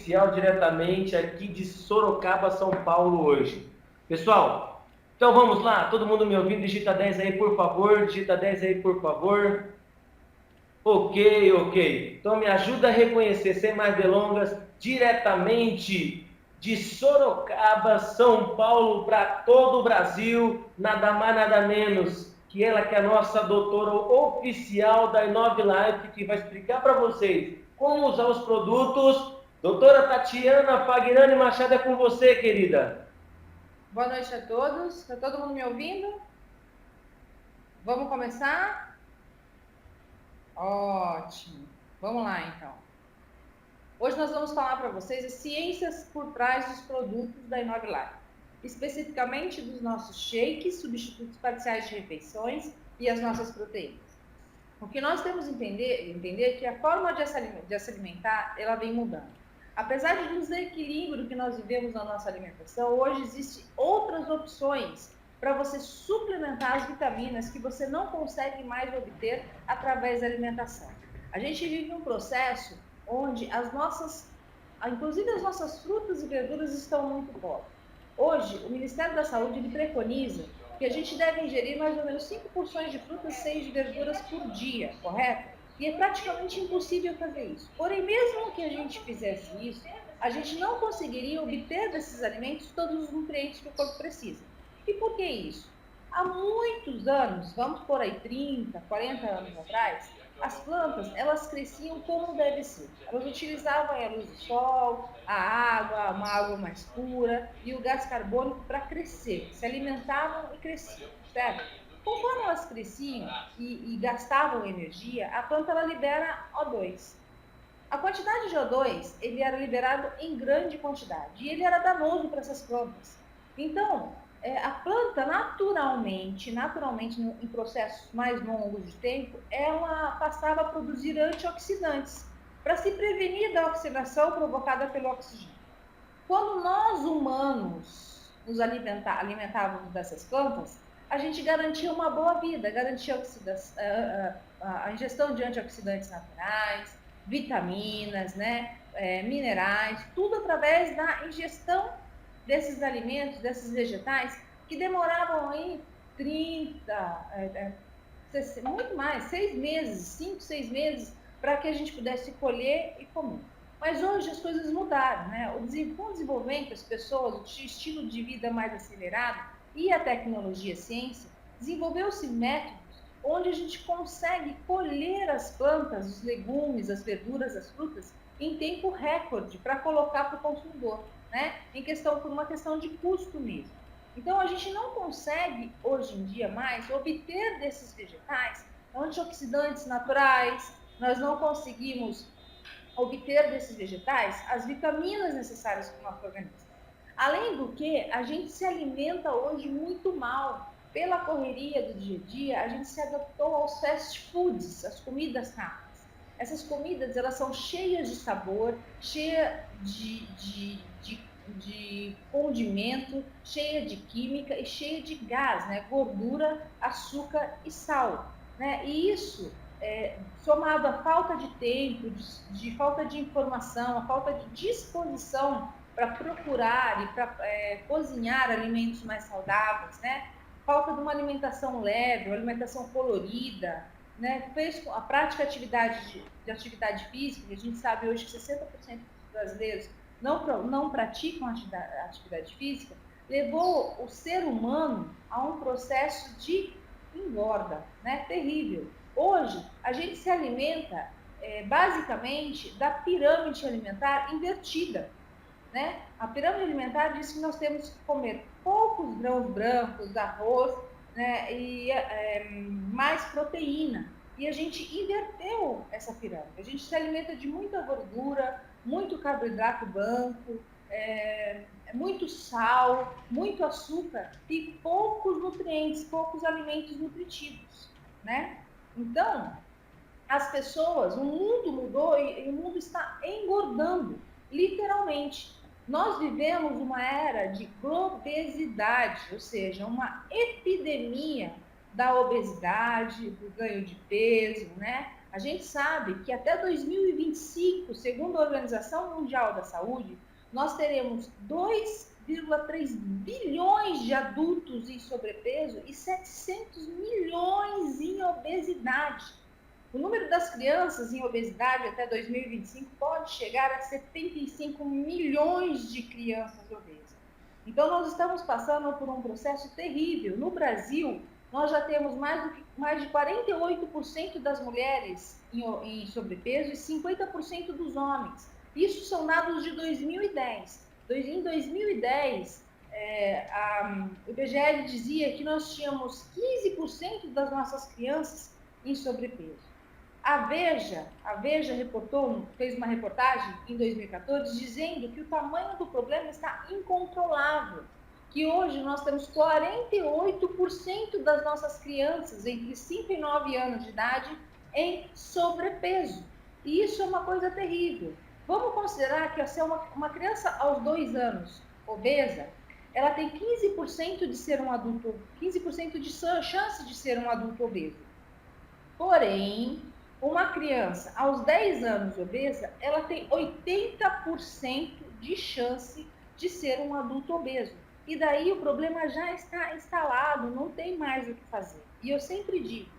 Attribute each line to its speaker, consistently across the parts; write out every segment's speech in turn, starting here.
Speaker 1: oficial diretamente aqui de Sorocaba, São Paulo hoje. Pessoal, então vamos lá, todo mundo me ouvindo, digita 10 aí por favor, digita 10 aí por favor. Ok. Então me ajuda a reconhecer, sem mais delongas, diretamente de Sorocaba, São Paulo, para todo o Brasil, nada mais, nada menos que ela, que é a nossa doutora oficial da Inove Life, que vai explicar para vocês como usar os produtos. Doutora Tatiana Fagnani Machado, é com você, querida.
Speaker 2: Boa noite a todos. Está todo mundo me ouvindo? Vamos começar? Ótimo. Vamos lá, então. Hoje nós vamos falar para vocês as ciências por trás dos produtos da Inove Life, especificamente dos nossos shakes, substitutos parciais de refeições e as nossas proteínas. O que nós temos que entender é que a forma de se alimentar, ela vem mudando. Apesar do desequilíbrio que nós vivemos na nossa alimentação, hoje existem outras opções para você suplementar as vitaminas que você não consegue mais obter através da alimentação. A gente vive um processo onde inclusive as nossas frutas e verduras estão muito pobres. Hoje, o Ministério da Saúde ele preconiza que a gente deve ingerir mais ou menos 5 porções de frutas, 6 de verduras por dia, correto? E é praticamente impossível fazer isso. Porém, mesmo que a gente fizesse isso, a gente não conseguiria obter desses alimentos todos os nutrientes que o corpo precisa. E por que isso? Há muitos anos, vamos por aí 30, 40 anos atrás, as plantas, elas cresciam como deve ser. Elas utilizavam a luz do sol, a água, uma água mais pura e o gás carbônico para crescer. Se alimentavam e cresciam, certo? Conforme elas cresciam e gastavam energia, a planta ela libera O2. A quantidade de O2, ele era liberado em grande quantidade e ele era danoso para essas plantas. Então, a planta naturalmente, em processos mais longos de tempo, ela passava a produzir antioxidantes para se prevenir da oxidação provocada pelo oxigênio. Quando nós humanos nos alimentávamos dessas plantas, a gente garantia uma boa vida, garantia a ingestão de antioxidantes naturais, vitaminas, né, minerais, tudo através da ingestão desses alimentos, desses vegetais, que demoravam aí 30, muito mais, 6 meses, 5, 6 meses, para que a gente pudesse colher e comer. Mas hoje as coisas mudaram, né? Com o desenvolvimento das pessoas, o estilo de vida mais acelerado e a tecnologia, a ciência, desenvolveu-se métodos onde a gente consegue colher as plantas, os legumes, as verduras, as frutas em tempo recorde para colocar para o consumidor, né? Por uma questão de custo mesmo. Então a gente não consegue hoje em dia mais obter desses vegetais antioxidantes naturais, nós não conseguimos obter desses vegetais as vitaminas necessárias para o nosso organismo. Além do que, a gente se alimenta hoje muito mal. Pela correria do dia a dia, a gente se adaptou aos fast foods, às comidas rápidas. Essas comidas, elas são cheias de sabor, cheias de condimento, cheia de química e cheia de gás, né? Gordura, açúcar e sal, né? E isso somado à falta de tempo, de falta de informação, a falta de disposição para procurar e para cozinhar alimentos mais saudáveis, né? Falta de uma alimentação leve, uma alimentação colorida, né? Fez a prática de atividade física, a gente sabe hoje que 60% dos brasileiros não praticam atividade física, levou o ser humano a um processo de engorda, né? Terrível. Hoje, a gente se alimenta basicamente da pirâmide alimentar invertida, né? A pirâmide alimentar diz que nós temos que comer poucos grãos brancos, arroz, né? E mais proteína. E a gente inverteu essa pirâmide. A gente se alimenta de muita gordura, muito carboidrato branco, muito sal, muito açúcar e poucos nutrientes, poucos alimentos nutritivos, né? Então, as pessoas, o mundo mudou e o mundo está engordando, literalmente. Nós vivemos uma era de obesidade, ou seja, uma epidemia da obesidade, do ganho de peso, né? A gente sabe que até 2025, segundo a Organização Mundial da Saúde, nós teremos 2,3 bilhões de adultos em sobrepeso e 700 milhões em obesidade. O número das crianças em obesidade até 2025 pode chegar a 75 milhões de crianças obesas. Então, nós estamos passando por um processo terrível. No Brasil, nós já temos mais de 48% das mulheres em sobrepeso e 50% dos homens. Isso são dados de 2010. Em 2010, o IBGE dizia que nós tínhamos 15% das nossas crianças em sobrepeso. A Veja fez uma reportagem em 2014 dizendo que o tamanho do problema está incontrolável, que hoje nós temos 48% das nossas crianças entre 5 e 9 anos de idade em sobrepeso. E isso é uma coisa terrível. Vamos considerar que se uma criança aos 2 anos obesa, ela tem 15% de ser um adulto, 15% de chance de ser um adulto obeso. Porém, uma criança aos 10 anos obesa, ela tem 80% de chance de ser um adulto obeso. E daí o problema já está instalado, não tem mais o que fazer. E eu sempre digo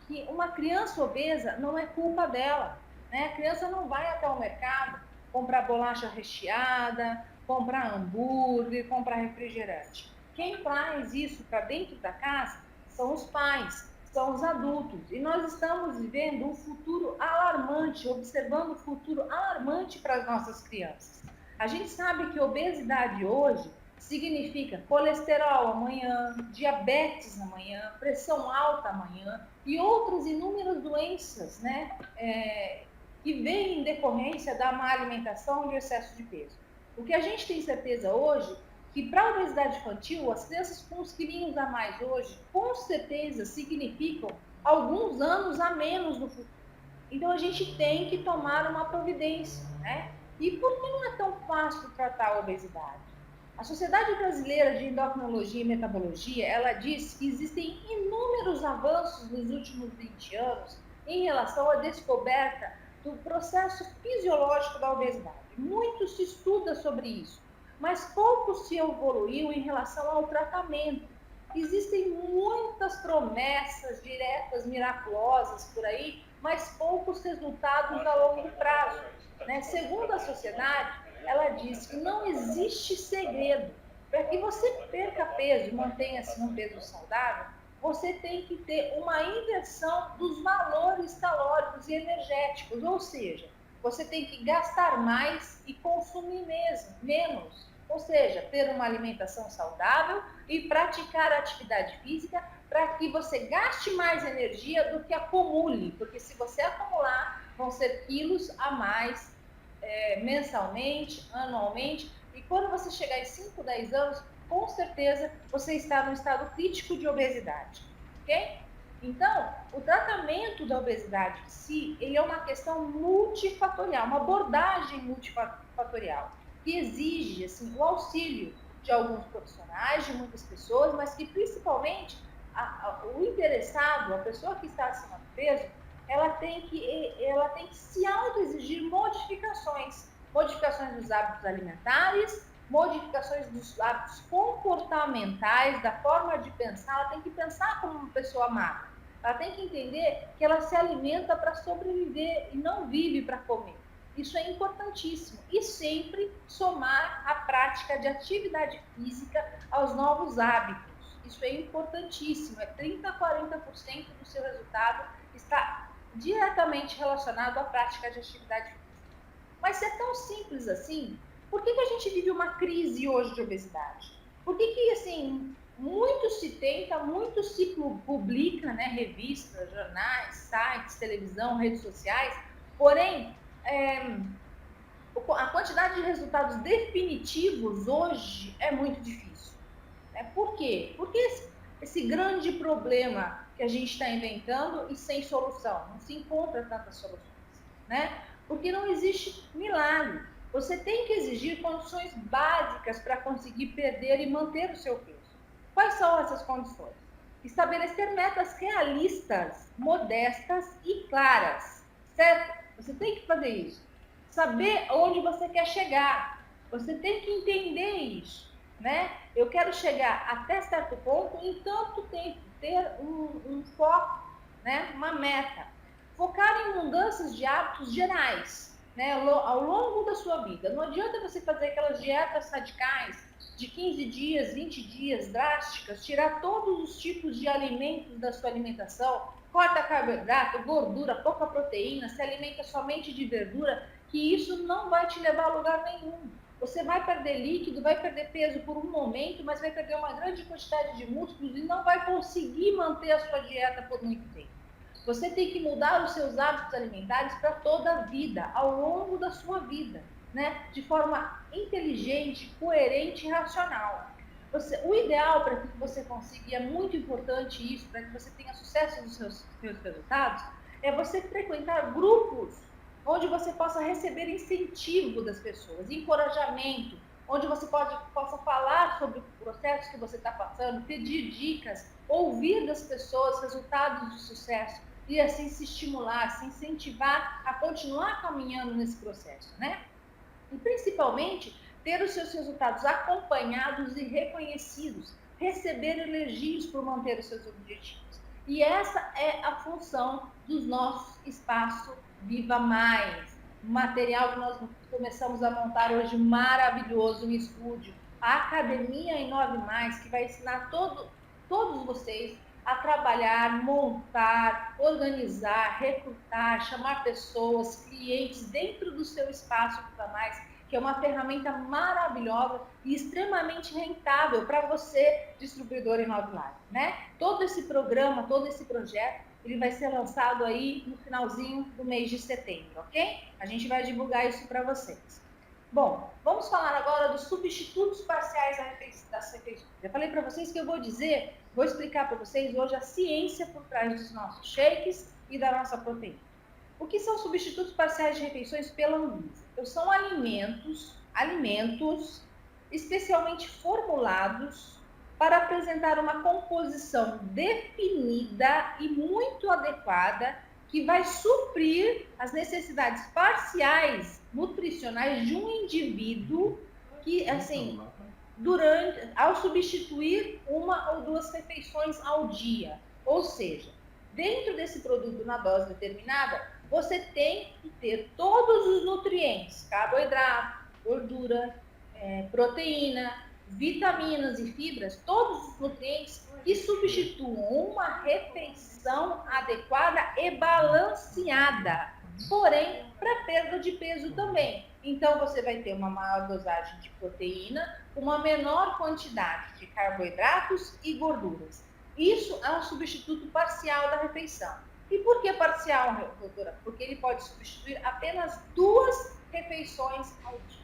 Speaker 2: que uma criança obesa não é culpa dela, né? A criança não vai até o mercado comprar bolacha recheada, comprar hambúrguer, comprar refrigerante. Quem traz isso para dentro da casa são os pais, são os adultos. E nós estamos vivendo um futuro alarmante, observando um futuro alarmante para as nossas crianças. A gente sabe que obesidade hoje significa colesterol amanhã, diabetes amanhã, pressão alta amanhã e outras inúmeras doenças, né, que vêm em decorrência da má alimentação e do excesso de peso. O que a gente tem certeza hoje que para a obesidade infantil, as crianças com os quilinhos a mais hoje, com certeza significam alguns anos a menos no futuro. Então a gente tem que tomar uma providência, né? E por que não é tão fácil tratar a obesidade? A Sociedade Brasileira de Endocrinologia e Metabologia, ela diz que existem inúmeros avanços nos últimos 20 anos em relação à descoberta do processo fisiológico da obesidade. Muito se estuda sobre isso, mas pouco se evoluiu em relação ao tratamento. Existem muitas promessas diretas, miraculosas por aí, mas poucos resultados a longo prazo, né? Segundo a sociedade, ela diz que não existe segredo. Para que você perca peso e mantenha-se num peso saudável, você tem que ter uma inversão dos valores calóricos e energéticos, ou seja, você tem que gastar mais e consumir menos. Ou seja, ter uma alimentação saudável e praticar atividade física para que você gaste mais energia do que acumule, porque se você acumular, vão ser quilos a mais mensalmente, anualmente, e quando você chegar em 5, 10 anos, com certeza você está no estado crítico de obesidade, ok? Então, o tratamento da obesidade em si, ele é uma questão multifatorial, uma abordagem multifatorial, que exige assim, o auxílio de alguns profissionais, de muitas pessoas, mas que principalmente o interessado, a pessoa que está acima do peso, ela tem que se auto-exigir modificações dos hábitos alimentares, modificações dos hábitos comportamentais, da forma de pensar. Ela tem que pensar como uma pessoa magra. Ela tem que entender que ela se alimenta para sobreviver e não vive para comer. Isso é importantíssimo. E sempre somar a prática de atividade física aos novos hábitos. Isso é importantíssimo. 30% a 40% do seu resultado está diretamente relacionado à prática de atividade física. Mas se é tão simples assim, por que a gente vive uma crise hoje de obesidade? Por que assim, muito se tenta, muito se publica, né, revistas, jornais, sites, televisão, redes sociais, porém, a quantidade de resultados definitivos hoje é muito difícil. Por quê? Porque esse grande problema que a gente está inventando e sem solução, não se encontra tantas soluções, né? Porque não existe milagre. Você tem que exigir condições básicas para conseguir perder e manter o seu peso. Quais são essas condições? estabelecer metas realistas, modestas e claras, certo? Você tem que fazer isso. Saber onde você quer chegar. Você tem que entender isso, né? Eu quero chegar até certo ponto, entanto tem que ter um foco, né? Uma meta. Focar em mudanças de hábitos gerais, né? Ao longo da sua vida. Não adianta você fazer aquelas dietas radicais de 15 dias, 20 dias, drásticas, tirar todos os tipos de alimentos da sua alimentação, corta carboidrato, gordura, pouca proteína, se alimenta somente de verdura, que isso não vai te levar a lugar nenhum. Você vai perder líquido, vai perder peso por um momento, mas vai perder uma grande quantidade de músculos e não vai conseguir manter a sua dieta por muito tempo. Você tem que mudar os seus hábitos alimentares para toda a vida, ao longo da sua vida, né? De forma inteligente, coerente e racional. O ideal para que você consiga, e é muito importante isso, para que você tenha sucesso nos seus resultados, é você frequentar grupos onde você possa receber incentivo das pessoas, encorajamento, onde você possa falar sobre o processo que você está passando, pedir dicas, ouvir das pessoas resultados de sucesso e assim se estimular, se incentivar a continuar caminhando nesse processo, né? E principalmente ter os seus resultados acompanhados e reconhecidos, receber elogios por manter os seus objetivos. E essa é a função dos nossos espaços Viva Mais, material que nós começamos a montar hoje maravilhoso no estúdio, a Academia Inove Mais, que vai ensinar todos vocês a trabalhar, montar, organizar, recrutar, chamar pessoas, clientes dentro do seu espaço Viva Mais, que é uma ferramenta maravilhosa e extremamente rentável para você, distribuidor Inove Live, né? Todo esse programa, todo esse projeto, ele vai ser lançado aí no finalzinho do mês de setembro, ok? A gente vai divulgar isso para vocês. Bom, vamos falar agora dos substitutos parciais das refeições. Eu falei para vocês que eu vou explicar para vocês hoje a ciência por trás dos nossos shakes e da nossa proteína. O que são substitutos parciais de refeições pela Anvisa? Então, são alimentos especialmente formulados para apresentar uma composição definida e muito adequada que vai suprir as necessidades parciais nutricionais de um indivíduo que, assim, ao substituir uma ou duas refeições ao dia. Ou seja, dentro desse produto na dose determinada, você tem que ter todos os nutrientes, carboidrato, gordura, proteína, vitaminas e fibras, todos os nutrientes que substituam uma refeição adequada e balanceada, porém para perda de peso também. Então você vai ter uma maior dosagem de proteína, uma menor quantidade de carboidratos e gorduras. Isso é um substituto parcial da refeição. E por que parcial, doutora? Porque ele pode substituir apenas 2 refeições ao dia.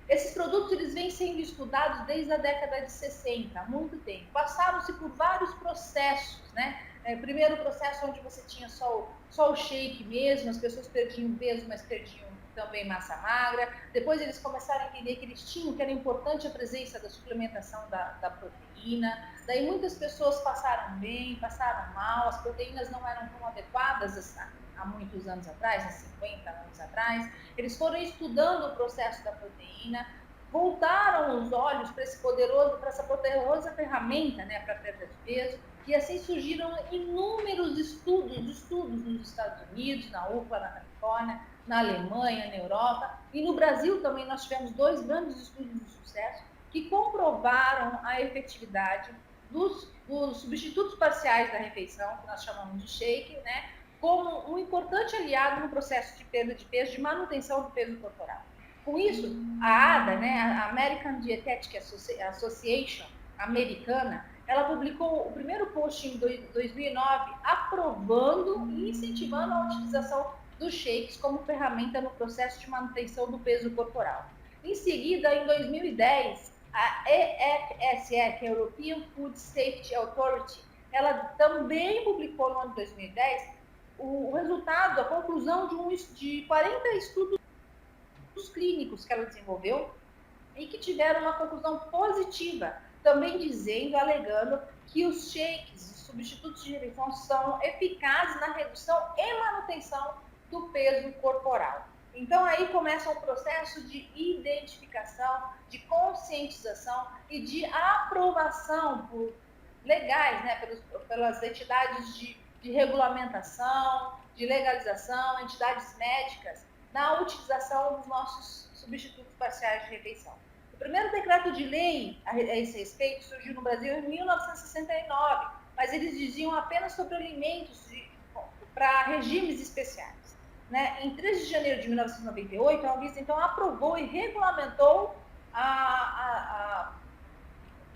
Speaker 2: Esses produtos eles vêm sendo estudados desde a década de 60, há muito tempo. Passaram-se por vários processos, né? Primeiro processo onde você tinha só o shake mesmo, as pessoas perdiam peso, mas perdiam também massa magra. Depois eles começaram a entender que era importante a presença da suplementação da proteína. Daí muitas pessoas passaram bem, passaram mal, as proteínas não eram tão adequadas há muitos anos atrás, há 50 anos atrás. Eles foram estudando o processo da proteína, voltaram os olhos para essa poderosa ferramenta, né, para perda de peso, e assim surgiram inúmeros estudos nos Estados Unidos, na UPA, na Califórnia, na Alemanha, na Europa, e no Brasil também nós tivemos 2 grandes estudos de sucesso que comprovaram a efetividade dos substitutos parciais da refeição, que nós chamamos de shake, né, como um importante aliado no processo de perda de peso, de manutenção do peso corporal. Com isso, a ADA, né, a American Dietetic Association americana, ela publicou o primeiro post em 2009 aprovando e incentivando a utilização dos shakes como ferramenta no processo de manutenção do peso corporal. Em seguida, em 2010, a EFSA, que é a European Food Safety Authority, ela também publicou no ano de 2010 o resultado, a conclusão de 40 estudos clínicos que ela desenvolveu e que tiveram uma conclusão positiva também alegando que os shakes, os substitutos de refeição, são eficazes na redução e manutenção do peso corporal. Então, aí começa um processo de identificação, de conscientização e de aprovação por legais, né, pelas entidades de regulamentação, de legalização, entidades médicas, na utilização dos nossos substitutos parciais de refeição. O primeiro decreto de lei a esse respeito surgiu no Brasil em 1969, mas eles diziam apenas sobre alimentos para regimes especiais. Né? Em 3 de janeiro de 1998, a Anvisa então aprovou e regulamentou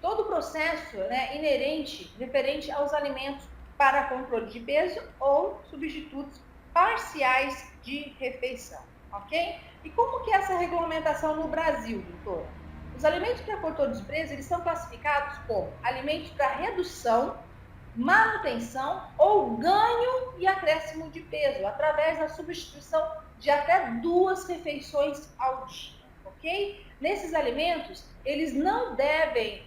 Speaker 2: todo o processo, né, inerente, referente aos alimentos para controle de peso ou substitutos parciais de refeição, ok? E como que é essa regulamentação no Brasil, doutora? Os alimentos para controle de peso, eles são classificados como alimentos para redução, manutenção ou ganho e acréscimo de peso, através da substituição de até 2 refeições ao dia, ok? Nesses alimentos, eles não devem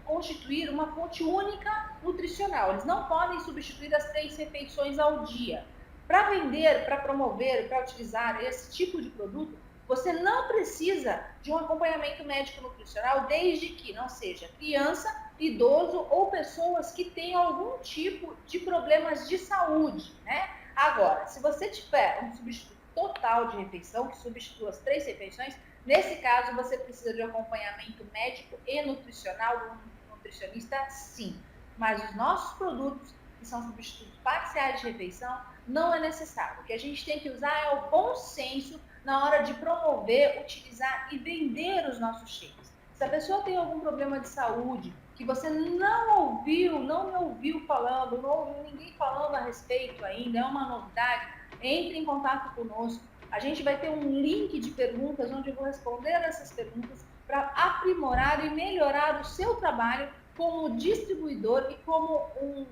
Speaker 2: constituir uma fonte única nutricional, eles não podem substituir as 3 refeições ao dia. Para vender, para promover, para utilizar esse tipo de produto, você não precisa de um acompanhamento médico nutricional, desde que não seja criança, idoso ou pessoas que tenham algum tipo de problemas de saúde, né? Agora, se você tiver um substituto total de refeição, que substitua as 3 refeições, nesse caso você precisa de um acompanhamento médico e nutricional, um nutricionista, sim. Mas os nossos produtos, que são substitutos parciais de refeição, não é necessário. O que a gente tem que usar é o bom senso na hora de promover, utilizar e vender os nossos shakes. Se a pessoa tem algum problema de saúde, que você não me ouviu falando, não ouviu ninguém falando a respeito ainda, é uma novidade, entre em contato conosco. A gente vai ter um link de perguntas, onde eu vou responder essas perguntas para aprimorar e melhorar o seu trabalho como distribuidor e como um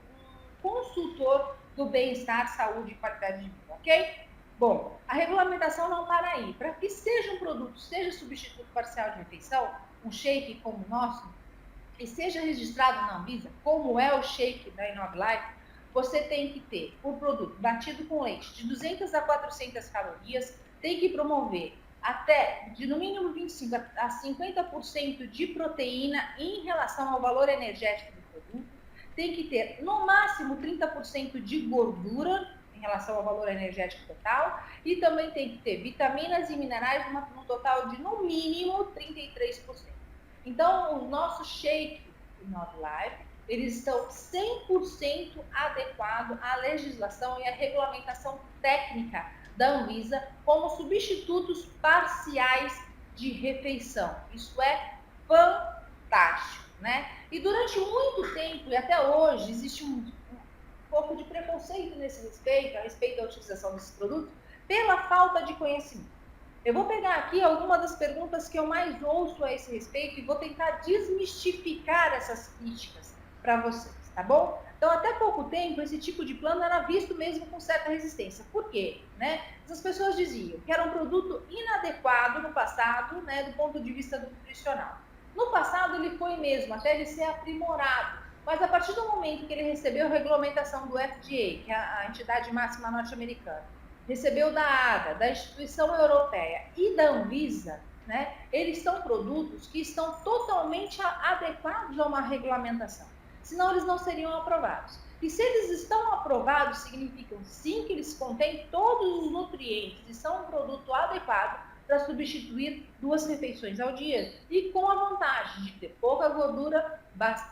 Speaker 2: consultor do bem-estar, saúde e qualidade de vida, ok? Bom, a regulamentação não para aí. Para que seja um produto, seja substituto parcial de refeição, um shake como o nosso, e seja registrado na Anvisa, como é o shake da Inovlife, você tem que ter o produto batido com leite de 200 a 400 calorias, tem que promover até de no mínimo 25 a 50% de proteína em relação ao valor energético do produto, tem que ter no máximo 30% de gordura em relação ao valor energético total e também tem que ter vitaminas e minerais no total de no mínimo 33%. Então, o nosso shake Inovlife, eles estão 100% adequados à legislação e à regulamentação técnica da Anvisa como substitutos parciais de refeição. Isso é fantástico, né? E durante muito tempo, e até hoje, existe um pouco de preconceito a respeito da utilização desses produtos, pela falta de conhecimento. Eu vou pegar aqui algumas das perguntas que eu mais ouço a esse respeito e vou tentar desmistificar essas críticas para vocês, tá bom? Então, até pouco tempo, esse tipo de plano era visto mesmo com certa resistência. Por quê? Né? As pessoas diziam que era um produto inadequado no passado, né, do ponto de vista nutricional. No passado, ele foi mesmo, até ele ser aprimorado. Mas a partir do momento que ele recebeu a regulamentação do FDA, que é a entidade máxima norte-americana, recebeu da ADA, da instituição europeia e da Anvisa, né, eles são produtos que estão totalmente adequados a uma regulamentação. Senão eles não seriam aprovados. E se eles estão aprovados, significam sim que eles contêm todos os nutrientes e são um produto adequado para substituir 2 refeições ao dia e com a vantagem de ter pouca gordura,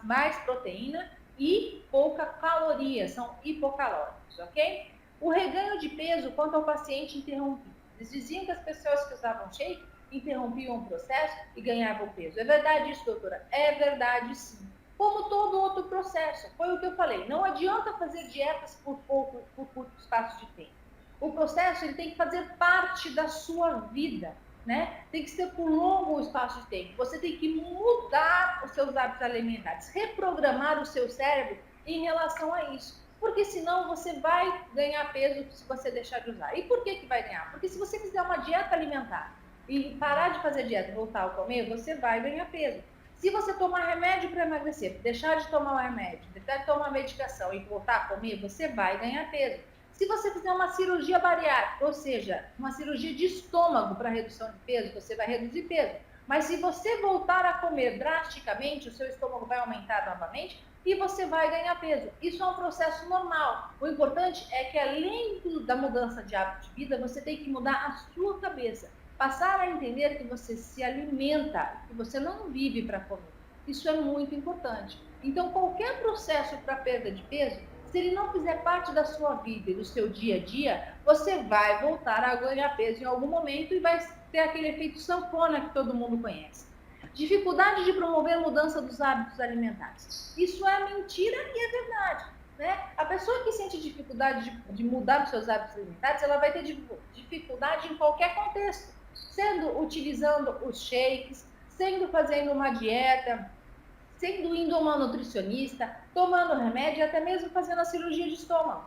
Speaker 2: mais proteína e pouca caloria, são hipocalóricos, ok? O reganho de peso quanto ao paciente interrompido. Eles diziam que as pessoas que usavam shake interrompiam o processo e ganhavam peso. É verdade isso, doutora? É verdade sim. Como todo outro processo, foi o que eu falei, não adianta fazer dietas por curto espaço de tempo. O processo ele tem que fazer parte da sua vida, né? Tem que ser por longo espaço de tempo. Você tem que mudar os seus hábitos alimentares, reprogramar o seu cérebro em relação a isso. Porque senão você vai ganhar peso se você deixar de usar. E por que vai ganhar? Porque se você fizer uma dieta alimentar e parar de fazer dieta e voltar a comer, você vai ganhar peso. Se você tomar remédio para emagrecer, deixar de tomar o remédio, deixar de tomar a medicação e voltar a comer, você vai ganhar peso. Se você fizer uma cirurgia bariátrica, ou seja, uma cirurgia de estômago para redução de peso, você vai reduzir peso. Mas se você voltar a comer drasticamente, o seu estômago vai aumentar novamente e você vai ganhar peso. Isso é um processo normal. O importante é que, além da mudança de hábito de vida, você tem que mudar a sua cabeça. Passar a entender que você se alimenta, que você não vive para comer. Isso é muito importante. Então, qualquer processo para perda de peso, se ele não fizer parte da sua vida e do seu dia a dia, você vai voltar a ganhar peso em algum momento e vai ter aquele efeito sanfona que todo mundo conhece. Dificuldade de promover mudança dos hábitos alimentares. Isso é mentira e é verdade. Né? A pessoa que sente dificuldade de mudar os seus hábitos alimentares, ela vai ter dificuldade em qualquer contexto. Sendo utilizando os shakes, sendo fazendo uma dieta, sendo indo a uma nutricionista, tomando remédio e até mesmo fazendo a cirurgia de estômago.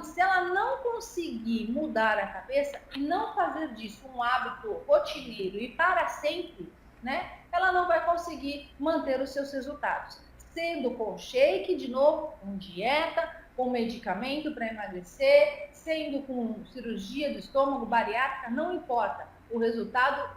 Speaker 2: Se ela não conseguir mudar a cabeça e não fazer disso um hábito rotineiro e para sempre, né, ela não vai conseguir manter os seus resultados. Sendo com shake, de novo, com dieta, com medicamento para emagrecer, sendo com cirurgia do estômago, bariátrica, não importa. O resultado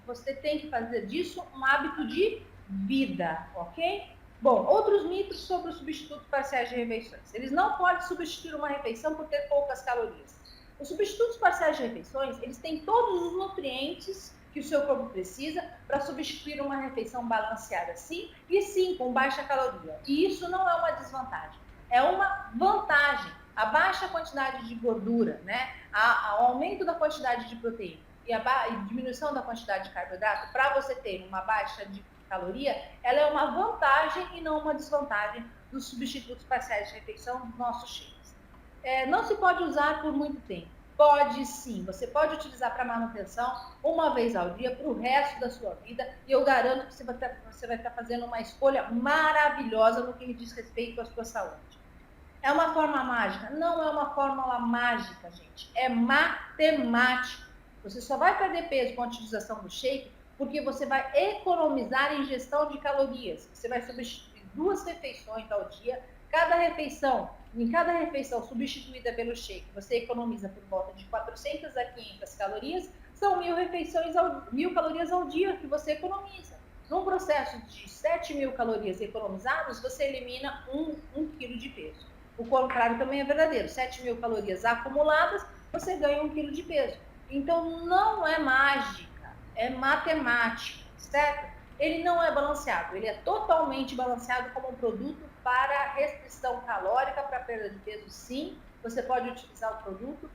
Speaker 2: você tem que fazer disso um hábito de vida, ok? Bom, outros mitos sobre os substitutos parciais de refeições. Eles não podem substituir uma refeição por ter poucas calorias. Os substitutos parciais de refeições, eles têm todos os nutrientes que o seu corpo precisa para substituir uma refeição balanceada, sim, e sim, com baixa caloria. E isso não é uma desvantagem, é uma vantagem. A baixa quantidade de gordura, né, o aumento da quantidade de proteína e a diminuição da quantidade de carboidrato, para você ter uma baixa de caloria, ela é uma vantagem e não uma desvantagem dos substitutos parciais de refeição dos nossos shakes. Não se pode usar por muito tempo. Pode sim, você pode utilizar para manutenção uma vez ao dia para o resto da sua vida e eu garanto que você vai estar fazendo uma escolha maravilhosa no que diz respeito à sua saúde. É uma forma mágica? Não é uma fórmula mágica, gente. É matemática. Você só vai perder peso com a utilização do shake porque você vai economizar a ingestão de calorias. Você vai substituir 2 refeições ao dia. Em cada refeição substituída pelo shake, você economiza por volta de 400 a 500 calorias. São 1.000 calorias ao dia que você economiza. Num processo de 7.000 calorias economizadas, você elimina 1 quilo de peso. O contrário também é verdadeiro. 7.000 calorias acumuladas, você ganha 1 quilo de peso. Então, não é mágica, é matemática, certo? Ele não é balanceado, ele é totalmente balanceado como um produto para restrição calórica, para perda de peso, sim. Você pode utilizar o produto,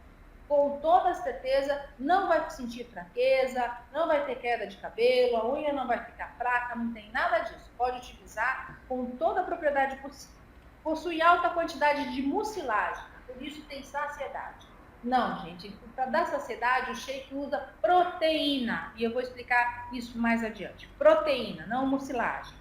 Speaker 2: com toda certeza, não vai sentir fraqueza, não vai ter queda de cabelo, a unha não vai ficar fraca, não tem nada disso. Pode utilizar com toda a propriedade possível. Possui alta quantidade de mucilagem, por isso tem saciedade. Não, gente, para dar saciedade, o shake usa proteína. E eu vou explicar isso mais adiante. Proteína, não mucilagem.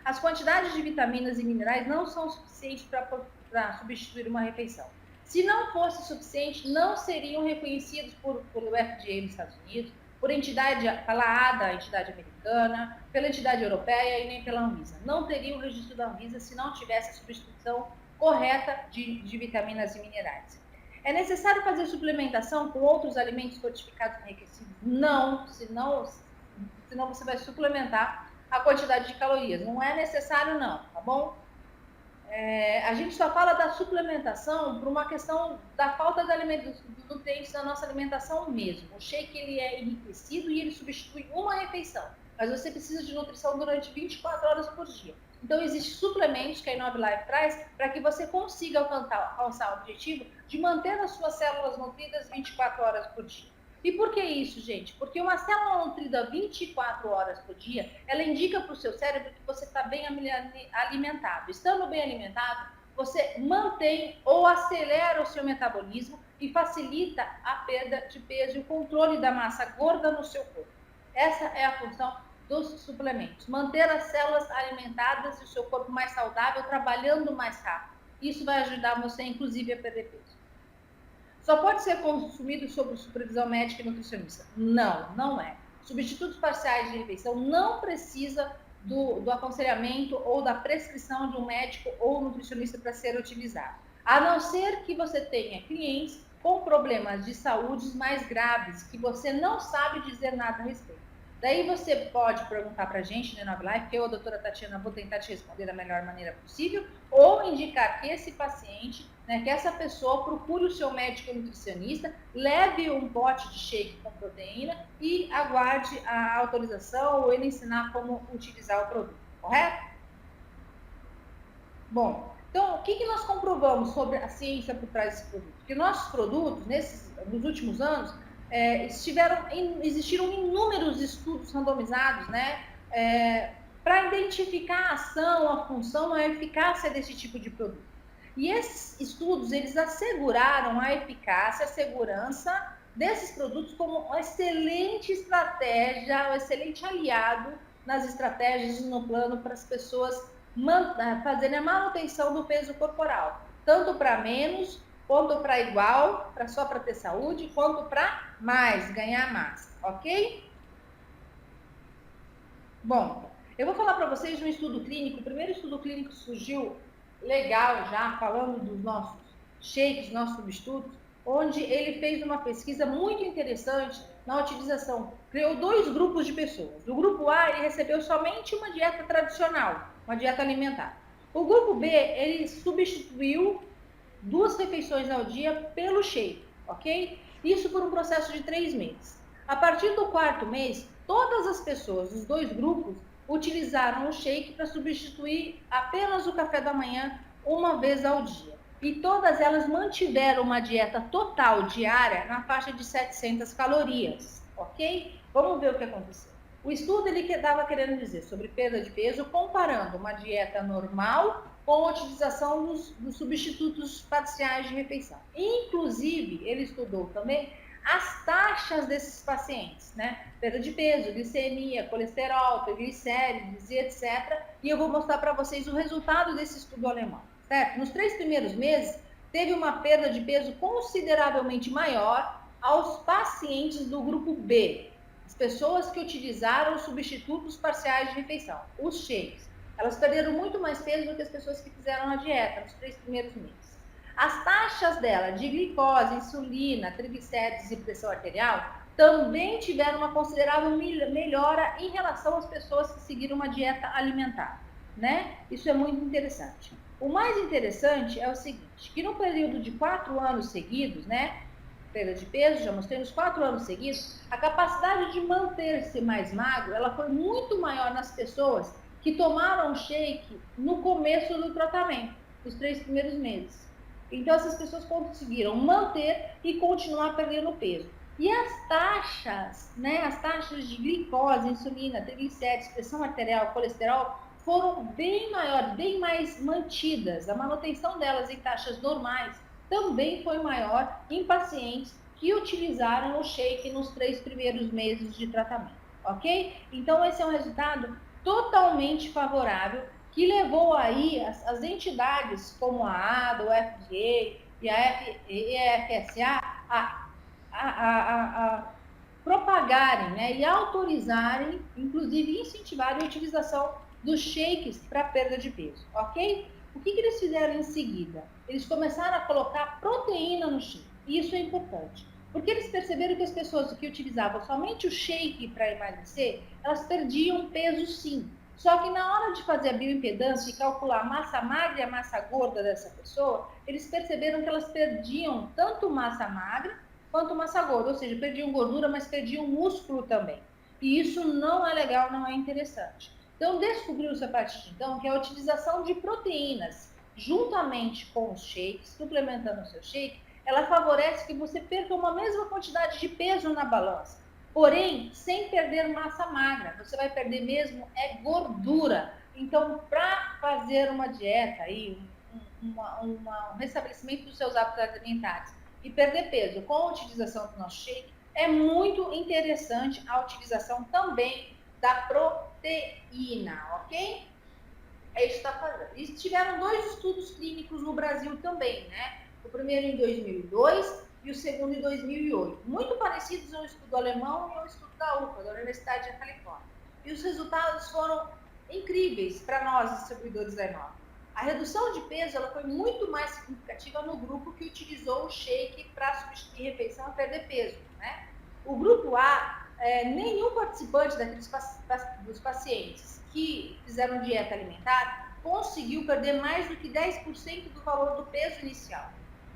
Speaker 2: As quantidades de vitaminas e minerais não são suficientes para substituir uma refeição. Se não fosse suficiente, não seriam reconhecidos pelo FDA nos Estados Unidos, pela ADA, a entidade americana, pela entidade europeia e nem pela Anvisa. Não teria o registro da Anvisa se não tivesse a substituição correta de vitaminas e minerais. É necessário fazer suplementação com outros alimentos fortificados enriquecidos? Não, senão você vai suplementar a quantidade de calorias. Não é necessário não, tá bom? A gente só fala da suplementação por uma questão da falta de alimentos, dos nutrientes da nossa alimentação mesmo. O shake ele é enriquecido e ele substitui uma refeição, mas você precisa de nutrição durante 24 horas por dia. Então, existem suplementos que a InoveLife traz para que você consiga alcançar o objetivo de manter as suas células nutridas 24 horas por dia. E por que isso, gente? Porque uma célula nutrida 24 horas por dia, ela indica para o seu cérebro que você está bem alimentado. Estando bem alimentado, você mantém ou acelera o seu metabolismo e facilita a perda de peso e o controle da massa gorda no seu corpo. Essa é a função dos suplementos. Manter as células alimentadas e o seu corpo mais saudável, trabalhando mais rápido. Isso vai ajudar você, inclusive, a perder peso. Só pode ser consumido sob supervisão médica e nutricionista? Não, não é. Substitutos parciais de refeição não precisa do aconselhamento ou da prescrição de um médico ou nutricionista para ser utilizado. A não ser que você tenha clientes com problemas de saúde mais graves, que você não sabe dizer nada a respeito. Daí você pode perguntar para a gente no Live, que eu, a doutora Tatiana, vou tentar te responder da melhor maneira possível, ou indicar que esse paciente, né, que essa pessoa procure o seu médico nutricionista, leve um pote de shake com proteína e aguarde a autorização ou ele ensinar como utilizar o produto, correto? Bom, então o que nós comprovamos sobre a ciência por trás desse produto? Que nossos produtos, nos últimos anos, existiram inúmeros estudos randomizados, né, para identificar a ação, a função, a eficácia desse tipo de produto. E esses estudos, eles asseguraram a eficácia, a segurança desses produtos como uma excelente estratégia, um excelente aliado nas estratégias e no plano para as pessoas fazerem a manutenção do peso corporal, tanto para menos, quanto para igual, só para ter saúde, quanto para mais, ganhar massa, ok? Bom, eu vou falar para vocês de um estudo clínico. O primeiro estudo clínico surgiu legal já, falando dos nossos shakes, nossos substitutos, onde ele fez uma pesquisa muito interessante na utilização. Criou 2 grupos de pessoas. Do grupo A, ele recebeu somente uma dieta tradicional, uma dieta alimentar. O grupo B, ele substituiu 2 refeições ao dia pelo shake, ok? Isso por um processo de 3 meses. A partir do 4º mês, todas as pessoas dos 2 grupos utilizaram o shake para substituir apenas o café da manhã uma vez ao dia. E todas elas mantiveram uma dieta total diária na faixa de 700 calorias, ok? Vamos ver o que aconteceu. O estudo ele estava querendo dizer sobre perda de peso comparando uma dieta normal com a utilização dos substitutos parciais de refeição. Inclusive, ele estudou também as taxas desses pacientes, né? Perda de peso, glicemia, colesterol, triglicérides e etc. E eu vou mostrar para vocês o resultado desse estudo alemão, certo? Nos 3 primeiros meses, teve uma perda de peso consideravelmente maior aos pacientes do grupo B, as pessoas que utilizaram substitutos parciais de refeição, os shakes. Elas perderam muito mais peso do que as pessoas que fizeram a dieta nos 3 primeiros meses. As taxas dela de glicose, insulina, triglicérides e pressão arterial também tiveram uma considerável melhora em relação às pessoas que seguiram uma dieta alimentar, né? Isso é muito interessante. O mais interessante é o seguinte, que no período de 4 anos seguidos, né, perda de peso, já mostrei, nos 4 anos seguidos, a capacidade de manter-se mais magro, ela foi muito maior nas pessoas que tomaram shake no começo do tratamento, nos 3 primeiros meses. Então, essas pessoas conseguiram manter e continuar perdendo peso. E as taxas, né, as taxas de glicose, insulina, triglicérides, pressão arterial, colesterol, foram bem maiores, bem mais mantidas. A manutenção delas em taxas normais também foi maior em pacientes que utilizaram o shake nos 3 primeiros meses de tratamento, ok? Então, esse é um resultado totalmente favorável que levou aí as entidades como a ADA, o FDA e a EFSA a propagarem, né, e autorizarem, inclusive incentivarem a utilização dos shakes para perda de peso, ok? O que eles fizeram em seguida? Eles começaram a colocar proteína no shake, e isso é importante, porque eles perceberam que as pessoas que utilizavam somente o shake para emagrecer, elas perdiam peso sim, só que na hora de fazer a bioimpedância e calcular a massa magra e a massa gorda dessa pessoa, eles perceberam que elas perdiam tanto massa magra quanto massa gorda, ou seja, perdiam gordura, mas perdiam músculo também. E isso não é legal, não é interessante. Então, descobriu-se a partir de então que a utilização de proteínas juntamente com os shakes, suplementando o seu shake, ela favorece que você perca uma mesma quantidade de peso na balança, porém, sem perder massa magra. Você vai perder mesmo gordura. Então, para fazer uma dieta, aí, um restabelecimento dos seus hábitos alimentares e perder peso com a utilização do nosso shake, é muito interessante a utilização também da proteína, ok? É isso que está fazendo. E tiveram 2 estudos clínicos no Brasil também, né? O primeiro em 2002 e o segundo em 2008. Muito parecidos a um estudo alemão e ao estudo da UFA, da Universidade da Califórnia. E os resultados foram incríveis para nós, distribuidores da Inova. A redução de peso ela foi muito mais significativa no grupo que utilizou o shake para substituir refeição e perder peso, né? O grupo A, nenhum participante dos pacientes que fizeram dieta alimentar conseguiu perder mais do que 10% do valor do peso inicial.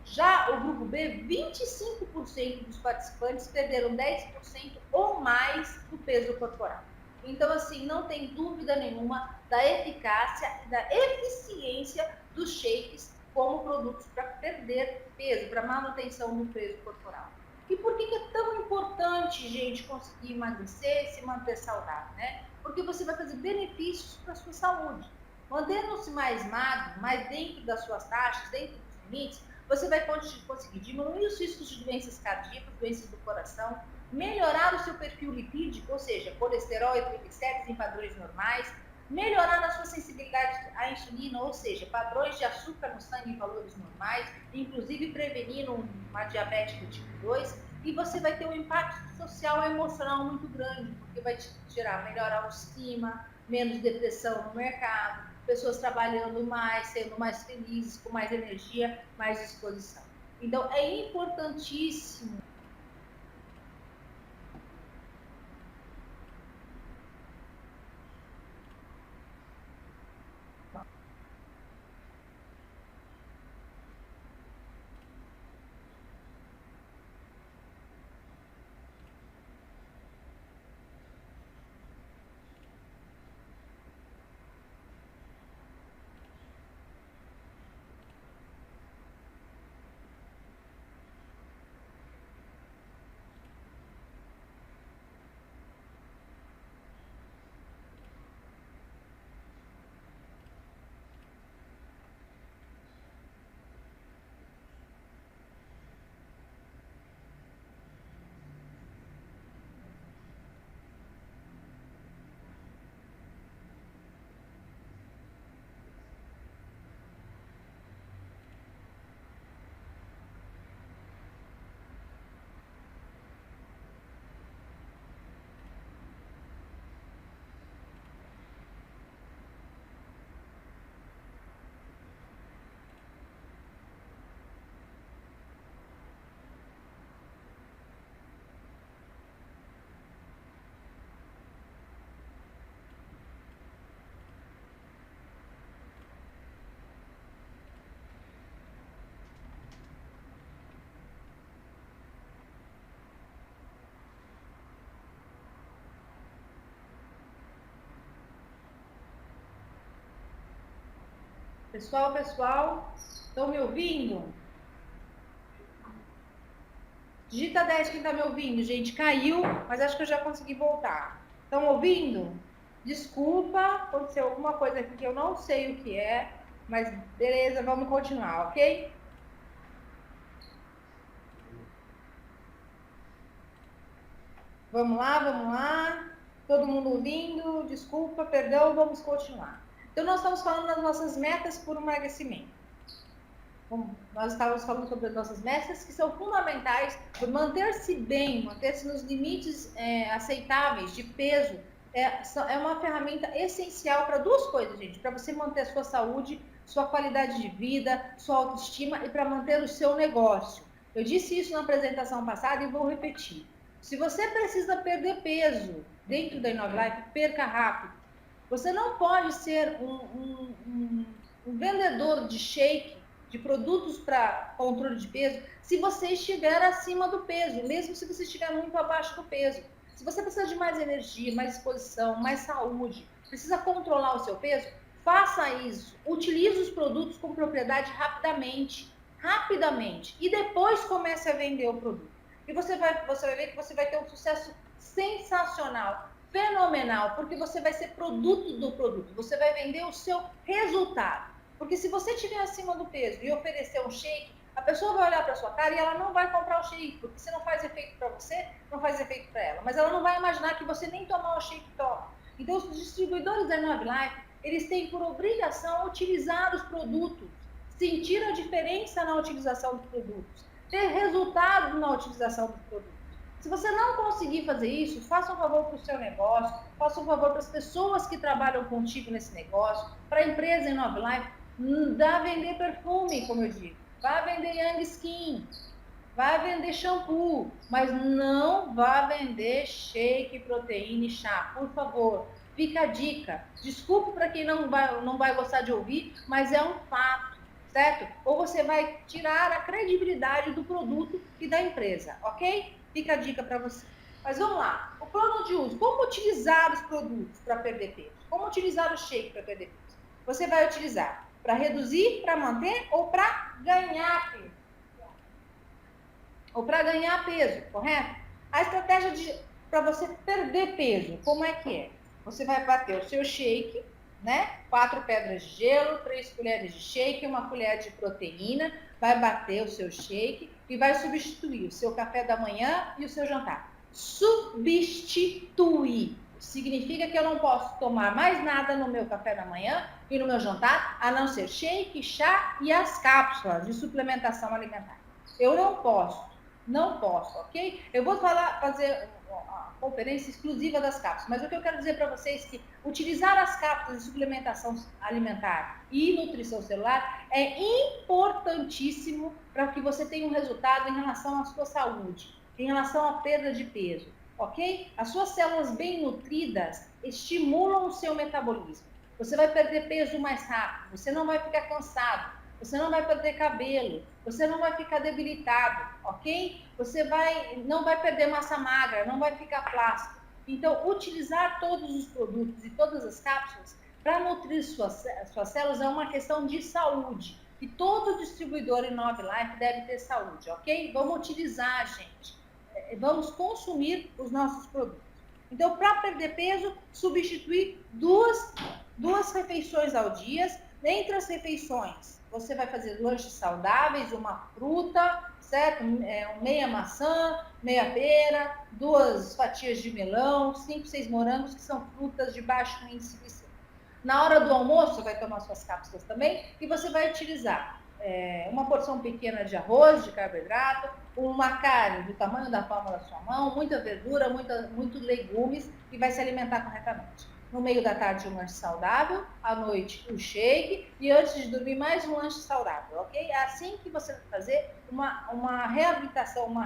Speaker 2: Já o grupo B, 25% dos participantes perderam 10% ou mais do peso corporal. Então, assim, não tem dúvida nenhuma da eficácia e da eficiência dos shakes como produtos para perder peso, para manutenção do peso corporal. E por que é tão importante, gente, conseguir emagrecer e se manter saudável, né? Porque você vai fazer benefícios para a sua saúde. Mantendo-se mais magro, mais dentro das suas taxas, dentro dos limites, você vai conseguir diminuir os riscos de doenças cardíacas, doenças do coração, melhorar o seu perfil lipídico, ou seja, colesterol e triglicérides em padrões normais, melhorar a sua sensibilidade à insulina, ou seja, padrões de açúcar no sangue em valores normais, inclusive prevenindo uma diabetes do tipo 2, e você vai ter um impacto social e emocional muito grande, porque vai te gerar melhor autoestima, menos depressão no mercado, pessoas trabalhando mais, sendo mais felizes, com mais energia, mais disposição. Então, é importantíssimo Pessoal, estão me ouvindo? Digita 10 quem está me ouvindo, gente. Caiu, mas acho que eu já consegui voltar. Estão ouvindo? Desculpa, aconteceu alguma coisa aqui que eu não sei o que é, mas beleza, vamos continuar, ok? Vamos lá. Todo mundo ouvindo? Desculpa, perdão, vamos continuar. Então, nós estamos falando das nossas metas por emagrecimento. Bom, nós estávamos falando sobre as nossas metas que são fundamentais para manter-se bem, manter-se nos limites aceitáveis de peso. É uma ferramenta essencial para duas coisas, gente. Para você manter a sua saúde, sua qualidade de vida, sua autoestima e para manter o seu negócio. Eu disse isso na apresentação passada e vou repetir. Se você precisa perder peso dentro da Inove Life, perca rápido. Você não pode ser um vendedor de shake, de produtos para controle de peso, se você estiver acima do peso, mesmo se você estiver muito abaixo do peso. Se você precisa de mais energia, mais disposição, mais saúde, precisa controlar o seu peso, faça isso. Utilize os produtos com propriedade rapidamente, e depois comece a vender o produto. E você vai ver que você vai ter um sucesso sensacional, fenomenal, porque você vai ser produto do produto, você vai vender o seu resultado. Porque se você estiver acima do peso e oferecer um shake, a pessoa vai olhar para sua cara e ela não vai comprar o shake, porque se não faz efeito para você, não faz efeito para ela. Mas ela não vai imaginar que você nem tomar o shake toma. Então, os distribuidores da Inove Life, eles têm por obrigação utilizar os produtos, sentir a diferença na utilização dos produtos, ter resultado na utilização dos produtos. Se você não conseguir fazer isso, faça um favor para o seu negócio, faça um favor para as pessoas que trabalham contigo nesse negócio, para a empresa em Nove Life, dá vender perfume, como eu digo, vá vender Young Skin, vai vender shampoo, mas não vá vender shake, proteína e chá, por favor. Fica a dica. Desculpe para quem não vai gostar de ouvir, mas é um fato, certo? Ou você vai tirar a credibilidade do produto e da empresa, ok? Fica a dica para você. Mas vamos lá. O plano de uso. Como utilizar os produtos para perder peso? Como utilizar o shake para perder peso? Você vai utilizar para reduzir, para manter ou para ganhar peso? Ou para ganhar peso, correto? A estratégia para você perder peso, como é que é? Você vai bater o seu shake, né? 4 pedras de gelo, 3 colheres de shake, 1 colher de proteína, vai bater o seu shake e vai substituir o seu café da manhã e o seu jantar. Substituir. Significa que eu não posso tomar mais nada no meu café da manhã e no meu jantar, a não ser shake, chá e as cápsulas de suplementação alimentar. Eu não posso, ok? Eu vou fazer a conferência exclusiva das cápsulas, mas o que eu quero dizer para vocês é que utilizar as cápsulas de suplementação alimentar e nutrição celular é importantíssimo para que você tenha um resultado em relação à sua saúde, em relação à perda de peso, ok? As suas células bem nutridas estimulam o seu metabolismo. Você vai perder peso mais rápido, você não vai ficar cansado, você não vai perder cabelo, você não vai ficar debilitado, ok? Você não vai perder massa magra, não vai ficar plástico. Então, utilizar todos os produtos e todas as cápsulas para nutrir suas células é uma questão de saúde. E todo distribuidor em Nove Life deve ter saúde, ok? Vamos utilizar, gente. Vamos consumir os nossos produtos. Então, para perder peso, substituir duas refeições ao dia. Entre as refeições, você vai fazer lanches saudáveis, uma fruta, certo? Meia maçã, meia pera, 2 fatias de melão, 5, 6 morangos, que são frutas de baixo índice glicêmico. Na hora do almoço, você vai tomar suas cápsulas também, e você vai utilizar uma porção pequena de arroz, de carboidrato, uma carne do tamanho da palma da sua mão, muita verdura, muitos legumes, e vai se alimentar corretamente. No meio da tarde, um lanche saudável, à noite, um shake, e antes de dormir, mais um lanche saudável, ok? É assim que você vai fazer uma reabilitação, uma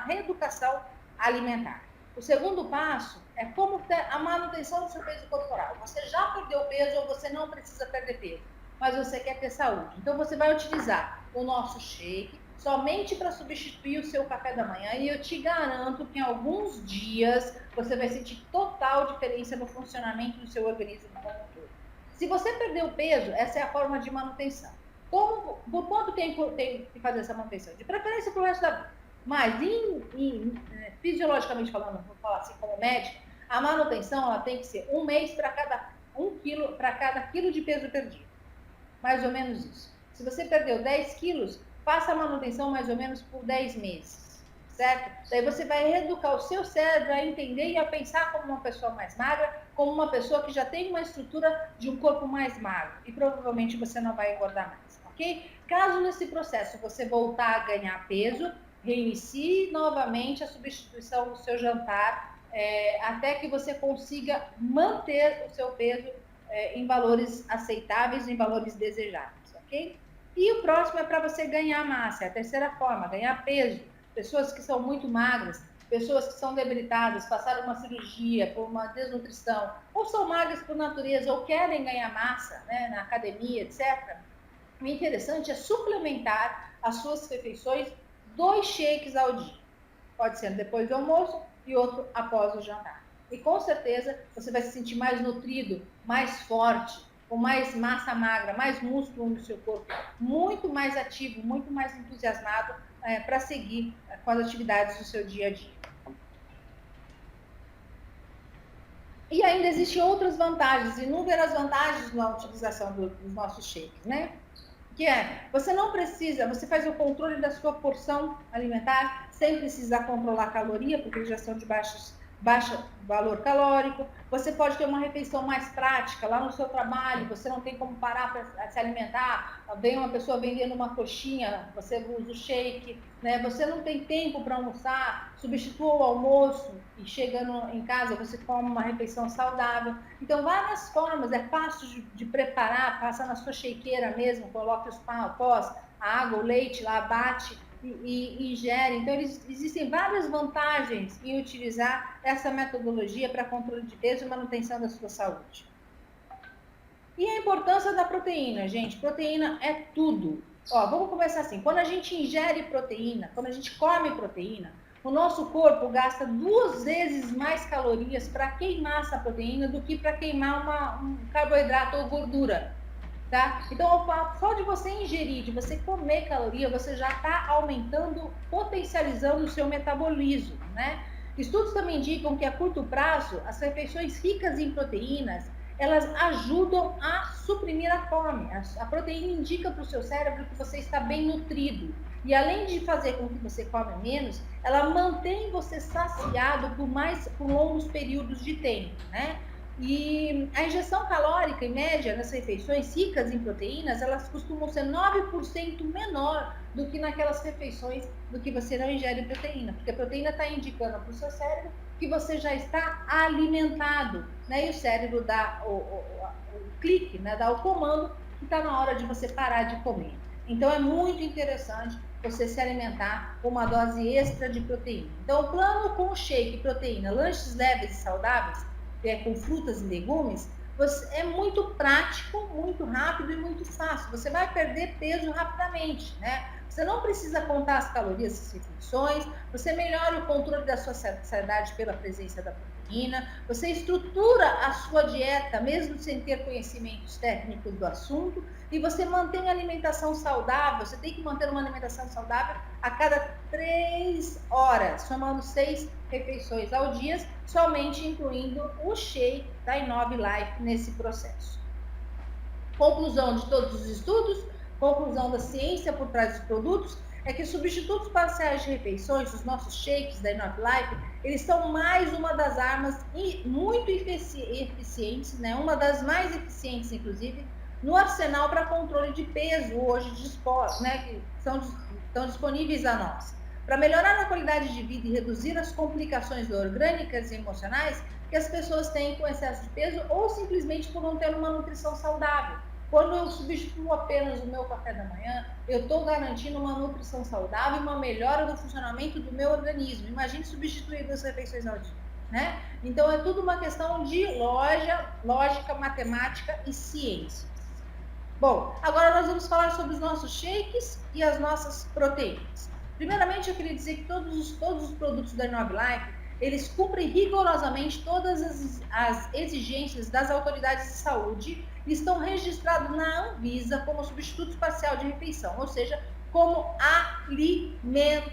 Speaker 2: reeducação alimentar. O segundo passo é como ter a manutenção do seu peso corporal. Você já perdeu peso ou você não precisa perder peso, mas você quer ter saúde. Então, você vai utilizar o nosso shake somente para substituir o seu café da manhã, e eu te garanto que em alguns dias você vai sentir total diferença no funcionamento do seu organismo como um todo. Se você perdeu peso, essa é a forma de manutenção. Por quanto tempo tem que fazer essa manutenção? De preferência para o resto da vida. Mas, fisiologicamente falando, vou falar assim como médico, a manutenção ela tem que ser 1 mês para cada quilo de peso perdido. Mais ou menos isso. Se você perdeu 10 quilos, faça a manutenção mais ou menos por 10 meses, certo? Daí você vai reeducar o seu cérebro a entender e a pensar como uma pessoa mais magra, como uma pessoa que já tem uma estrutura de um corpo mais magro. E provavelmente você não vai engordar mais, ok? Caso nesse processo você voltar a ganhar peso, reinicie novamente a substituição do seu jantar, até que você consiga manter o seu peso em valores aceitáveis, em valores desejáveis, ok? E o próximo é para você ganhar massa, é a terceira forma, ganhar peso. Pessoas que são muito magras, pessoas que são debilitadas, passaram uma cirurgia por uma desnutrição, ou são magras por natureza, ou querem ganhar massa, né, na academia, etc. O interessante é suplementar as suas refeições 2 shakes ao dia. Pode ser depois do almoço e outro após o jantar. E com certeza você vai se sentir mais nutrido, mais forte, com mais massa magra, mais músculo no seu corpo, muito mais ativo, muito mais entusiasmado para seguir com as atividades do seu dia a dia. E ainda existem outras vantagens, inúmeras vantagens na utilização dos nossos shakes, né? Que você não precisa, você faz o controle da sua porção alimentar, sem precisar controlar a caloria, porque eles já são de baixo valor calórico. Você pode ter uma refeição mais prática lá no seu trabalho, você não tem como parar para se alimentar, vem uma pessoa vendendo uma coxinha, você usa o shake, né? Você não tem tempo para almoçar, substitua o almoço e chegando em casa você come uma refeição saudável. Então, várias formas, é fácil de preparar, passa na sua shakeira mesmo, coloca os pós, a água, o leite lá, bate e ingere. Então, existem várias vantagens em utilizar essa metodologia para controle de peso e manutenção da sua saúde. E a importância da proteína, gente. Proteína é tudo. Ó, vamos começar assim. Quando a gente ingere proteína, quando a gente come proteína, o nosso corpo gasta 2 vezes mais calorias para queimar essa proteína do que para queimar um carboidrato ou gordura. Tá? Então, só de você ingerir, de você comer caloria, você já está aumentando, potencializando o seu metabolismo, né? Estudos também indicam que a curto prazo, as refeições ricas em proteínas, elas ajudam a suprimir a fome. A proteína indica para o seu cérebro que você está bem nutrido. E além de fazer com que você come menos, ela mantém você saciado por longos períodos de tempo, né? E a ingestão calórica, em média, nas refeições ricas em proteínas, elas costumam ser 9% menor do que naquelas refeições do que você não ingere proteína, porque a proteína está indicando para o seu cérebro que você já está alimentado, né? E o cérebro dá o clique, né? Dá o comando que está na hora de você parar de comer. Então, é muito interessante você se alimentar com uma dose extra de proteína. Então, o plano com shake, proteína, lanches leves e saudáveis, com frutas e legumes, é muito prático, muito rápido e muito fácil. Você vai perder peso rapidamente, né? Você não precisa contar as calorias das refeições, você melhora o controle da sua saciedade pela presença da proteína, você estrutura a sua dieta, mesmo sem ter conhecimentos técnicos do assunto, e você mantém a alimentação saudável. Você tem que manter uma alimentação saudável a cada 3 horas, somando 6 refeições ao dia, somente incluindo o shake da Inove Life nesse processo. Conclusão de todos os estudos, conclusão da ciência por trás dos produtos, é que os substitutos parciais de refeições, os nossos shakes da Inove Life, eles são mais uma das armas muito eficientes, né? Uma das mais eficientes, inclusive, no arsenal para controle de peso hoje dispostos, né? Que estão disponíveis a nós. Para melhorar a qualidade de vida e reduzir as complicações orgânicas e emocionais que as pessoas têm com excesso de peso ou simplesmente por não ter uma nutrição saudável. Quando eu substituo apenas o meu café da manhã, eu estou garantindo uma nutrição saudável e uma melhora do funcionamento do meu organismo. Imagine substituir 2 refeições ao dia, né? Então, é tudo uma questão de lógica, matemática e ciência. Bom, agora nós vamos falar sobre os nossos shakes e as nossas proteínas. Primeiramente, eu queria dizer que todos os produtos da Inove Life, eles cumprem rigorosamente todas as exigências das autoridades de saúde e estão registrados na Anvisa como substituto parcial de refeição, ou seja, como alimento.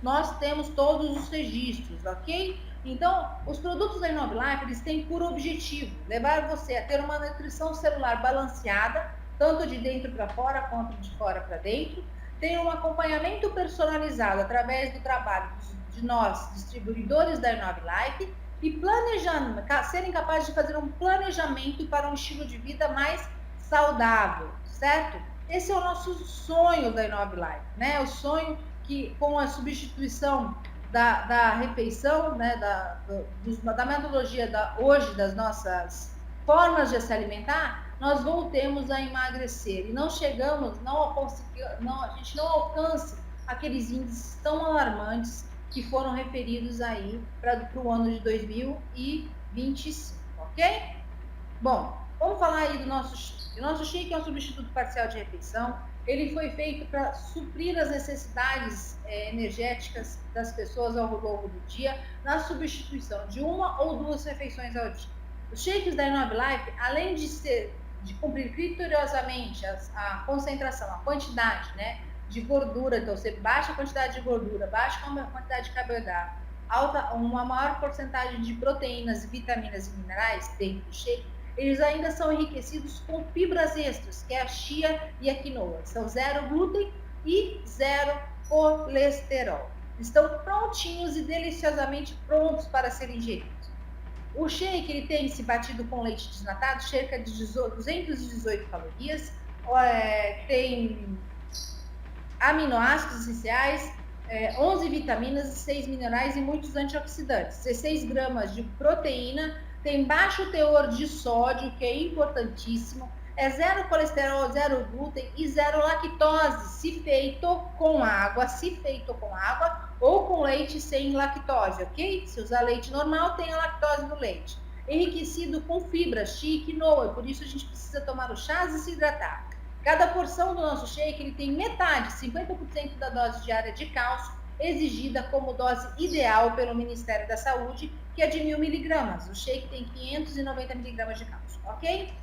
Speaker 2: Nós temos todos os registros, ok? Então, os produtos da Inove Life, eles têm por objetivo levar você a ter uma nutrição celular balanceada, tanto de dentro para fora quanto de fora para dentro. Tem um acompanhamento personalizado através do trabalho de nós, distribuidores da Inove Life, e serem capazes de fazer um planejamento para um estilo de vida mais saudável, certo? Esse é o nosso sonho da Inove Life, né? O sonho que, com a substituição da refeição, né? Da metodologia hoje das nossas formas de se alimentar, nós voltemos a emagrecer e a gente não alcance aqueles índices tão alarmantes que foram referidos aí para o ano de 2025, ok? Bom, vamos falar aí do nosso shake. O nosso shake é um substituto parcial de refeição. Ele foi feito para suprir as necessidades energéticas das pessoas ao longo do dia, na substituição de 1 ou 2 refeições ao dia. Os shakes da Inove Life, além de cumprir criteriosamente a concentração, a quantidade, né, de gordura, então você baixa a quantidade de gordura, baixa a quantidade de carboidrato, uma maior porcentagem de proteínas, vitaminas e minerais dentro do shake, eles ainda são enriquecidos com fibras extras, que é a chia e a quinoa. São 0 glúten e 0 colesterol. estão prontinhos e deliciosamente prontos para serem ingeridos. O shake ele tem, se batido com leite desnatado, cerca de 218 calorias, tem aminoácidos essenciais, 11 vitaminas, 6 minerais e muitos antioxidantes, 16 gramas de proteína, tem baixo teor de sódio, que é importantíssimo, é zero colesterol, zero glúten e zero lactose, se feito com água ou com leite sem lactose, ok? Se usar leite normal, tem a lactose no leite. Enriquecido com fibras, chia e quinoa, por isso a gente precisa tomar o chás e se hidratar. Cada porção do nosso shake ele tem metade, 50% da dose diária de cálcio, exigida como dose ideal pelo Ministério da Saúde, que é de 1.000 miligramas. O shake tem 590 miligramas de cálcio, ok?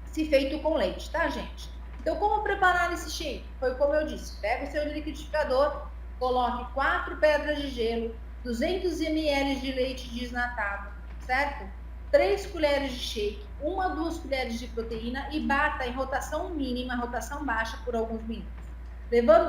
Speaker 2: Se feito com leite, tá, gente? Então, como preparar esse shake? Foi como eu disse, pega o seu liquidificador, coloque 4 pedras de gelo, 200 ml de leite desnatado, certo? 3 colheres de shake, 1 a 2 colheres de proteína e bata em rotação mínima, rotação baixa por alguns minutos.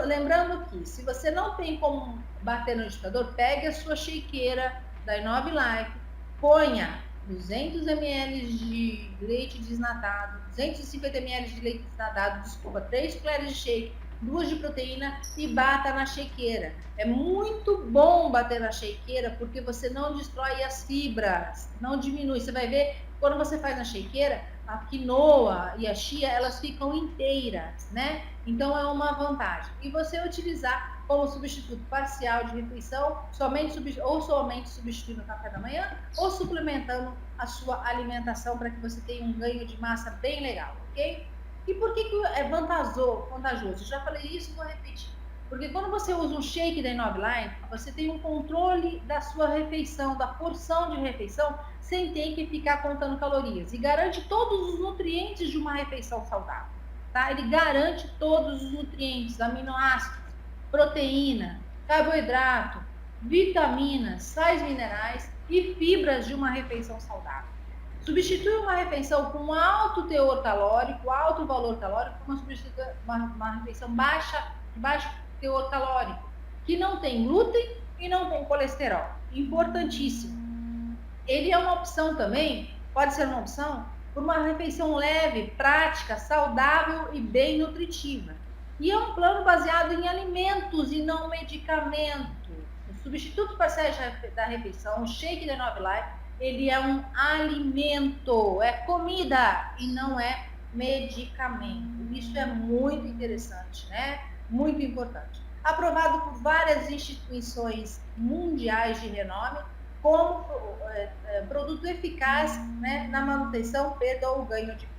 Speaker 2: Lembrando que, se você não tem como bater no liquidificador, pegue a sua shakeira da Inove Life, ponha 200 ml de leite desnatado, 250 ml de leite desnatado, 3 colheres de shake, 2 de proteína e bata na shakeira. É muito bom bater na shakeira porque você não destrói as fibras, não diminui. Você vai ver, quando você faz na shakeira, a quinoa e a chia, elas ficam inteiras, né? Então é uma vantagem. E você utilizar como substituto parcial de refeição, somente substituindo o café da manhã ou suplementando a sua alimentação para que você tenha um ganho de massa bem legal, ok? E por que é vantajoso? Eu já falei isso e vou repetir. Porque quando você usa um shake da Inove Life, você tem um controle da sua refeição, da porção de refeição, sem ter que ficar contando calorias. E garante todos os nutrientes de uma refeição saudável. Tá? Ele garante todos os nutrientes, aminoácidos, proteína, carboidrato, vitaminas, sais minerais e fibras de uma refeição saudável. Substitui uma refeição com alto teor calórico, alto valor calórico, por uma refeição de baixo teor calórico, que não tem glúten e não tem colesterol. Importantíssimo. Ele é uma opção também, pode ser uma opção, por uma refeição leve, prática, saudável e bem nutritiva. E é um plano baseado em alimentos e não medicamento. O substituto parcial da refeição, o shake da Inove Life, ele é um alimento, é comida e não é medicamento. Isso é muito interessante, né? Muito importante. Aprovado por várias instituições mundiais de renome como produto eficaz, né, na manutenção, perda ou ganho de peso.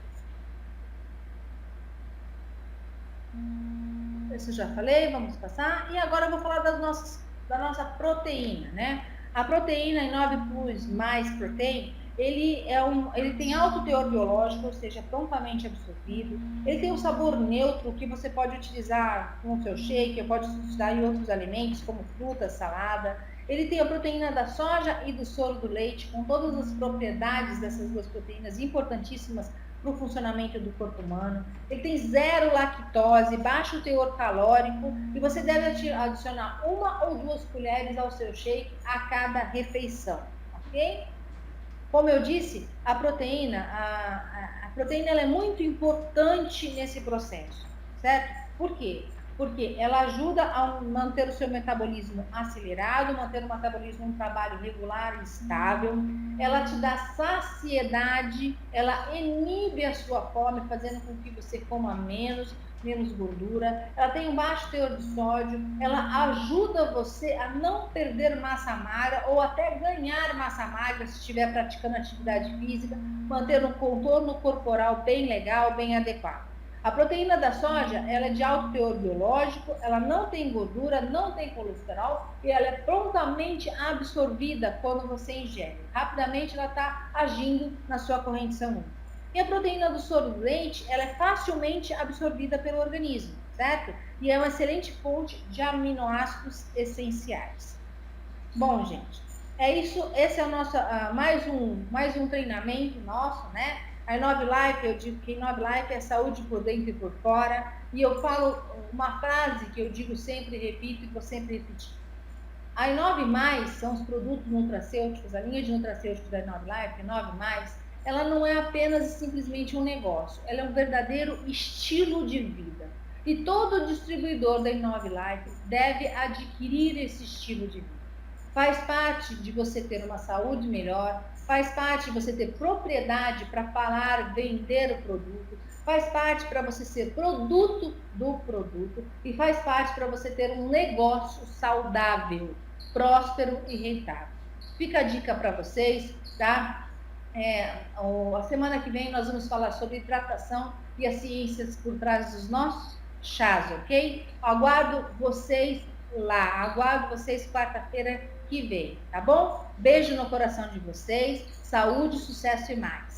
Speaker 2: Isso eu já falei, vamos passar. E agora eu vou falar da nossa proteína, né? A proteína Inove Plus mais Protein, ele tem alto teor biológico, ou seja, prontamente absorvido. Ele tem um sabor neutro que você pode utilizar no seu shake, pode utilizar em outros alimentos, como fruta, salada. Ele tem a proteína da soja e do soro do leite, com todas as propriedades dessas duas proteínas importantíssimas para o funcionamento do corpo humano. Ele tem zero lactose, baixo teor calórico e você deve adicionar 1 ou 2 colheres ao seu shake a cada refeição, ok? Como eu disse, a proteína ela é muito importante nesse processo, certo? Por quê? Porque ela ajuda a manter o seu metabolismo acelerado, manter o metabolismo em um trabalho regular e estável. Ela te dá saciedade, ela inibe a sua fome, fazendo com que você coma menos gordura. Ela tem um baixo teor de sódio, ela ajuda você a não perder massa magra ou até ganhar massa magra se estiver praticando atividade física, manter um contorno corporal bem legal, bem adequado. A proteína da soja, ela é de alto teor biológico, ela não tem gordura, não tem colesterol e ela é prontamente absorvida quando você ingere. Rapidamente ela está agindo na sua corrente sanguínea. E a proteína do soro do leite, ela é facilmente absorvida pelo organismo, certo? E é uma excelente fonte de aminoácidos essenciais. Bom, gente, é isso. Esse é o nosso mais um treinamento nosso, né? A Inove Life, eu digo que Inove Life é saúde por dentro e por fora. E eu falo uma frase que eu digo sempre, repito e vou sempre repetir. A I9+, são os produtos nutracêuticos, a linha de nutracêuticos da I9Life, I9+, ela não é apenas e simplesmente um negócio, ela é um verdadeiro estilo de vida. E todo distribuidor da I9Life deve adquirir esse estilo de vida. Faz parte de você ter uma saúde melhor, faz parte de você ter propriedade para falar, vender o produto, faz parte para você ser produto do produto e faz parte para você ter um negócio saudável, próspero e rentável. Fica a dica para vocês, tá? A semana que vem nós vamos falar sobre hidratação e as ciências por trás dos nossos chás, ok? Aguardo vocês lá, aguardo vocês quarta-feira que vem, tá bom? Beijo no coração de vocês, saúde, sucesso e mais.